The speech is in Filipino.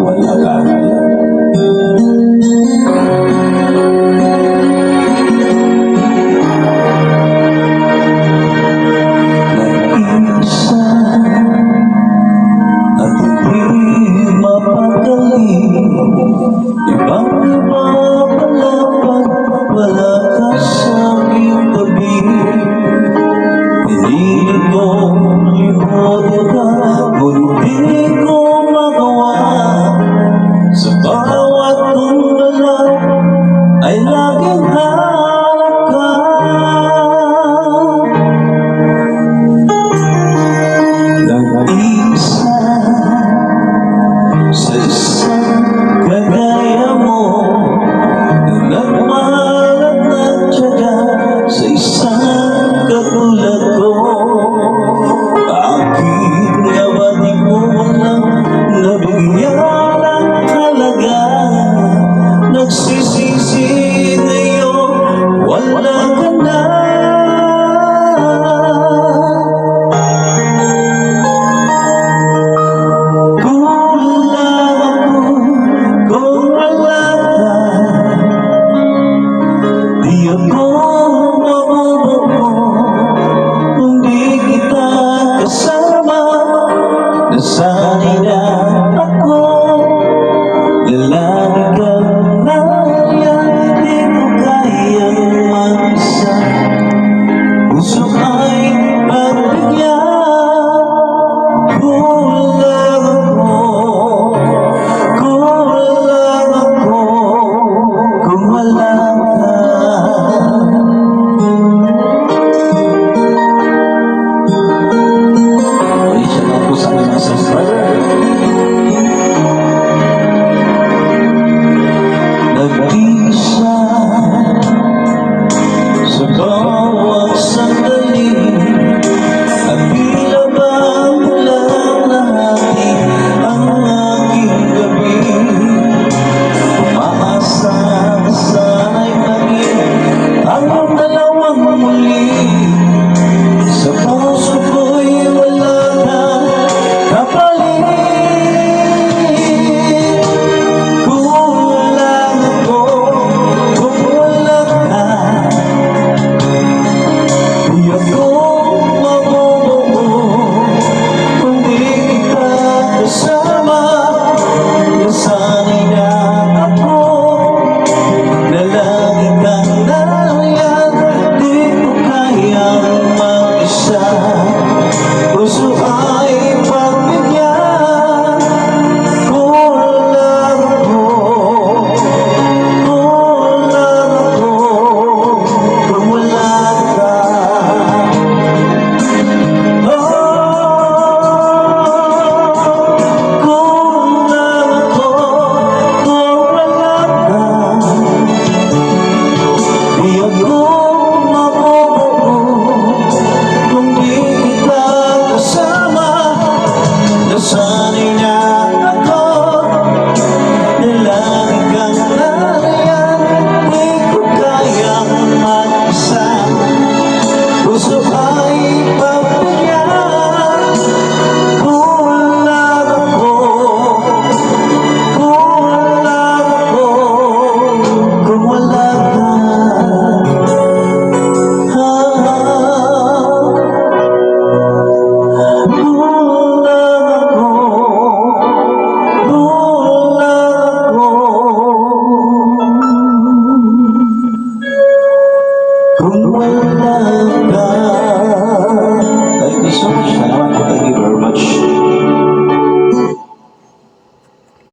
wala ka. Nag-isa at hindi mapagaling, ibang-iba pala pag wala ka sa aking tabi. Pinilit ko limutin ka, ngunit di ko magawa. Sa bawat gumalaw ay laging hanap ka. Nag-isa sa isang kagaya mo, nagmahal at nagtiyaga sa isang katulad ko. Bakit nga ba di ko walang nabigyan ng halaga? Nagsisisi ngayon, wala ka na. Kulang ako kung wala ka. Di ako mabubuo kung di kita kasama. Nasanay na ako na lagi kang nariyan. Di ko kayang mag-isa, puso ay pagbigyan. Kulang ako kung wala ka. Ay, siya na po sa mga subscriber. Nag-isa sa bawat sandali, at tila ba walang nahati ang aking gabi. Umaasa na sana'y maging ang dalawang muli. Sa puso ko'y wala kang kapalit. Kulang ako kung wala ka. Di ako mabubuo kung di kita kasama. Nasanay na ako na lagi kang nariyan. Di ko kayang mag-isa, puso ay pagbigyan. Kulang ako kung wala ka. Kulang ako kung wala ka. Di ako mabubuo kung di kita kasama. Nasanay na ako na lagi kang nariyan. Di ko kayang mag-isa, puso ay pagbigyan. Kulang ako kung wala ka. Kung wala ka. Thank you so much.